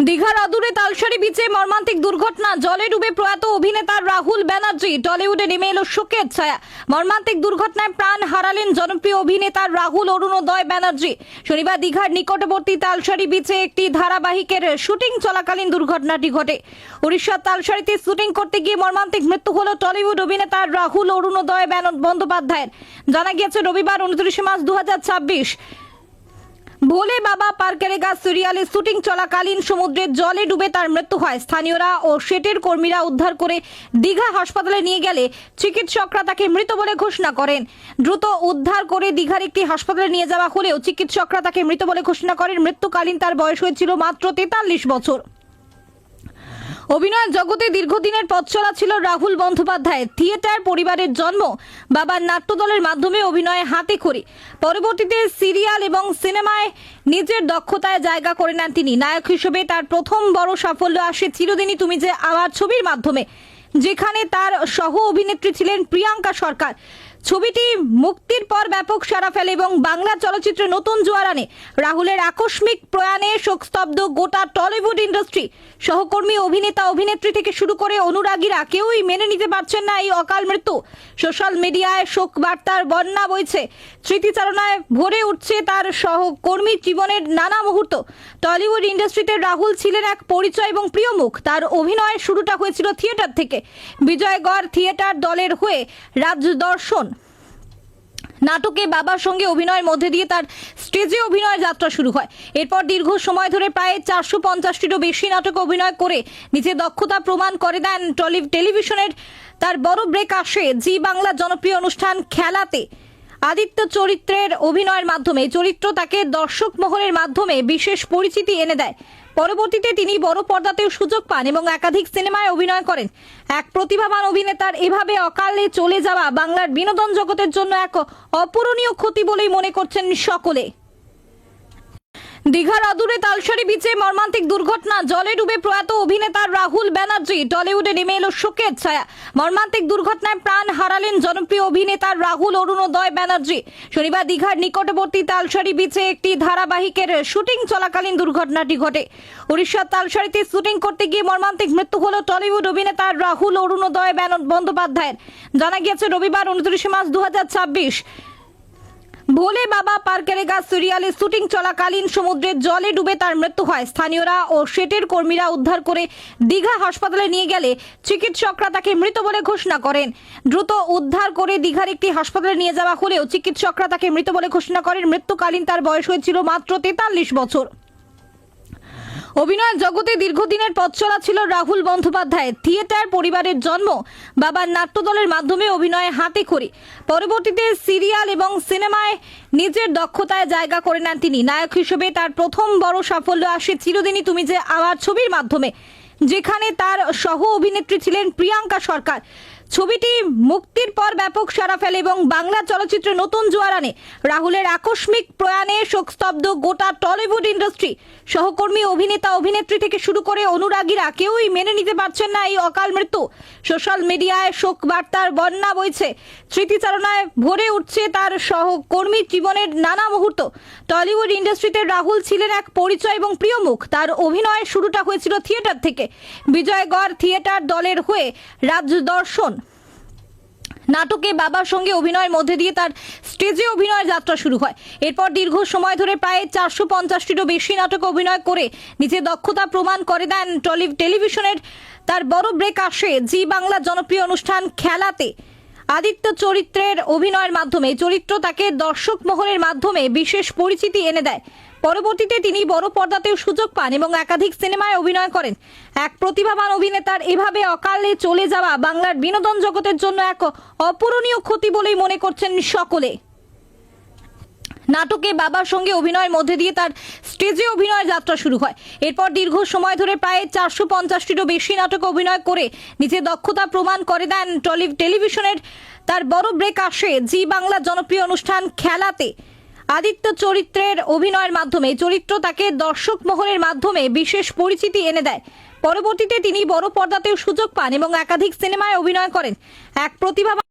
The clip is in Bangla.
দীঘার অদূরে তালসারি বিচে মর্মান্তিক দুর্ঘটনা, জলে ডুবে প্রয়াত অভিনেতা রাহুল ব্যানার্জি। টলিউডে নেমে এলো শোকের ছায়া। মর্মান্তিক দুর্ঘটনায় প্রাণ হারালেন জনপ্রিয় অভিনেতা রাহুল অরুণোদয় ব্যানার্জি। শনিবার দীঘার নিকটবর্তী তালসারি বিচে একটি ধারাবাহিকের শুটিং চলাকালীন দুর্ঘটনাটি ঘটে। উড়িষ্যার তালসারিতে শুটিং করতে গিয়ে মর্মান্তিক মৃত্যু হলো টলিউড অভিনেতা রাহুল অরুণোদয় বন্দ্যোপাধ্যায়ের। জানা গিয়েছে রবিবার 29 মার্চ 2026 ভোলে বাবা পার্কেরেগা সিরিয়ালে শুটিং চলাকালীন সমুদ্রের জলে ডুবে তার মৃত্যু হয়। স্থানীয়রা ও সেটের কর্মীরা উদ্ধার করে দীঘা হাসপাতালে নিয়ে গেলে চিকিৎসকরা তাকে মৃত বলে ঘোষণা করেন। দ্রুত উদ্ধার করে দীঘার একটি হাসপাতালে নিয়ে যাওয়া হলেও চিকিৎসকরা তাকে মৃত বলে ঘোষণা করেন। মৃত্যুকালীন তার বয়স হয়েছিল মাত্র 43 বছর। অভিনয় জগতে দীর্ঘদিনের পথ চলা ছিল রাহুল বন্দ্যোপাধ্যায়। থিয়েটার পরিবারের জন্ম, বাবার নাট্যদলের মাধ্যমে অভিনয়ে হাতে খড়ি। পরবর্তীতে সিরিয়াল এবং সিনেমায় নিজের দক্ষতায় জায়গা করে নেন তিনি। নায়ক হিসেবে তার প্রথম বড় সাফল্য আসে চিরদিনই তুমি যে আমার ছবির মাধ্যমে, যেখানে তার সহ অভিনেত্রী ছিলেন প্রিয়াঙ্কা সরকার। ছবিটি মুক্তির পর ব্যাপক সাড়া ফেলে এবং বাংলা চলচ্চিত্রে নতুন জোয়ার আনে। রাহুলের আকস্মিক প্রয়াণে শোকস্তব্ধ গোটা টলিউড ইন্ডাস্ট্রি। সহকর্মী, অভিনেতা, অভিনেত্রী থেকে শুরু করে অনুরাগীরা কেউই মেনে নিতে পারছেন না এই অকাল মৃত্যু। সোশ্যাল মিডিয়ায় শোক বার্তার বন্যা বইছে। স্মৃতিচারণায় ভরে উঠছে তার সহকর্মী জীবনের নানা মুহূর্ত। টলিউড ইন্ডাস্ট্রিতে রাহুল ছিলেন এক পরিচয় এবং প্রিয় মুখ। তার অভিনয়ের শুরুটা হয়েছিল থিয়েটার থেকে। বিজয়গড় থিয়েটার দলের হয়ে রাজদর্শন নাটকে বাবার সঙ্গে অভিনয়ের মধ্যে দিয়ে তার স্টেজে অভিনয়ের যাত্রা শুরু হয়। এরপর দীর্ঘ সময় ধরে প্রায় 450টিরও বেশি নাটকে অভিনয় করে নিজের দক্ষতা প্রমাণ করে দেন। টেলিভিশনের তার বড় ব্রেক আসে জি বাংলা জনপ্রিয় অনুষ্ঠান খেলাতে। আদিত্য চরিত্রের অভিনয়ের মাধ্যমে চরিত্র তাকে দর্শক মহলের মাধ্যমে বিশেষ পরিচিতি এনে দেয়। পরবর্তীতে তিনি বড় পর্দাতেও সুযোগ পান এবং একাধিক সিনেমায় অভিনয় করেন। এক প্রতিভাবান অভিনেতার এভাবে অকালে চলে যাওয়া বাংলার বিনোদন জগতের জন্য এক অপূরণীয় ক্ষতি বলেই মনে করছেন সকলে। দীঘার অদূরে তালসারি বিচে মর্মান্তিক দুর্ঘটনা, জলে ডুবে প্রয়াত অভিনেতা রাহুল ব্যানার্জি। টলিউডে নেমে এলো শোকের ছায়া। মর্মান্তিক দুর্ঘটনায় প্রাণ হারালেন জনপ্রিয় অভিনেতা রাহুল অরুণোদয় ব্যানার্জি। শনিবার দীঘার নিকটবর্তী তালসারি বিচে একটি ধারাবাহিকের শুটিং চলাকালীন দুর্ঘটনাটি ঘটে। উড়িষ্যার তালসারিতে শুটিং করতে গিয়ে মর্মান্তিক মৃত্যু হলো টলিউড অভিনেতা রাহুল অরুণোদয় বন্দ্যোপাধ্যায়ের। জানা গিয়েছে রবিবার 29 মার্চ 2026 ভোলে বাবা পার্কেরেগা সিরিয়ালে শুটিং চলাকালীন সমুদ্রের জলে ডুবে তার মৃত্যু হয়। স্থানীয়রা ও সেটের কর্মীরা উদ্ধার করে দীঘা হাসপাতালে নিয়ে গেলে চিকিৎসকরা তাকে মৃত বলে ঘোষণা করেন। দ্রুত উদ্ধার করে দীঘার একটি হাসপাতালে নিয়ে যাওয়া হলেও চিকিৎসকরা তাকে মৃত বলে ঘোষণা করেন। মৃত্যুকালীন তার বয়স হয়েছিল মাত্র 43 বছর। অভিনয় জগতে দীর্ঘদিনের পথ চলা ছিল রাহুল বন্দ্যোপাধ্যায়। থিয়েটার পরিবারের জন্ম, বাবার নাট্যদলের মাধ্যমে অভিনয়ে হাতে খড়ি। পরবর্তীতে সিরিয়াল এবং সিনেমায় নিজের দক্ষতায় জায়গা করে নেন তিনি। নায়ক হিসেবে তার প্রথম বড় সাফল্য আসে চিরদিনই তুমি যে আমার ছবির মাধ্যমে, যেখানে তার সহ অভিনেত্রী ছিলেন প্রিয়াঙ্কা সরকার। ছবিটি মুক্তির পর ব্যাপক সাড়া ফেলে এবং বাংলা চলচ্চিত্রে নতুন জোয়ার আনে। রাহুলের আকস্মিক প্রয়াণে শোকস্তব্ধ গোটা টলিউড ইন্ডাস্ট্রি। সহকর্মী, অভিনেতা, অভিনেত্রী থেকে শুরু করে অনুরাগীরা কেউই মেনে নিতে পারছেন না এই অকাল মৃত্যু। সোশ্যাল মিডিয়ায় শোক বার্তার বন্যা বইছে। স্মৃতিচারণায় ভরে উঠছে তার সহকর্মী জীবনের নানা মুহূর্ত। টলিউড ইন্ডাস্ট্রিতে রাহুল ছিলেন এক পরিচয় এবং প্রিয় মুখ। তার অভিনয়ের শুরুটা হয়েছিল থিয়েটার থেকে। বিজয়গড় থিয়েটার দলের হয়ে রাজদর্শন নাটকে বাবার সঙ্গে অভিনয়ের মধ্যে দিয়ে তার স্টেজে অভিনয়ের যাত্রা শুরু হয়। এরপর দীর্ঘ সময় ধরে প্রায় 450টিরও বেশি নাটকে অভিনয় করে নিজের দক্ষতা প্রমাণ করে দেন। টেলিভিশনের তার বড় ব্রেক আসে জি বাংলা জনপ্রিয় অনুষ্ঠান খেলাতে। আদিত্য চরিত্রের অভিনয়ের মাধ্যমে চরিত্র তাকে দর্শক মহলের মাধ্যমে বিশেষ পরিচিতি এনে দেয়। পরবর্তীতে তিনি বড় পর্দাতেও সুযোগ পান এবং একাধিক সিনেমায় অভিনয় করেন। এক প্রতিভাবান অভিনেতার এভাবে অকালে চলে যাওয়া বাংলার বিনোদন জগতের জন্য এক অপূরণীয় ক্ষতি বলেই মনে করছেন সকলে। নাটকে বাবার সঙ্গে অভিনয়ের মধ্যে দিয়ে তার স্টেজে অভিনয়ের যাত্রা শুরু হয়। এরপর দীর্ঘ সময় ধরে প্রায় 450টিরও বেশি নাটকে অভিনয় করে নিজের দক্ষতা প্রমাণ করে দেন। টেলিভিশনের তার বড় ব্রেক আসে জি বাংলা জনপ্রিয় অনুষ্ঠান খেলাতে। আদিত্য চরিত্রের অভিনয়ের মাধ্যমে চরিত্র তাকে দর্শক মহলের মাধ্যমে বিশেষ পরিচিতি এনে দেয়। পরবর্তীতে তিনি বড় পর্দাতেও সুযোগ পান এবং একাধিক সিনেমায় অভিনয় করেন। এক প্রতিভাবান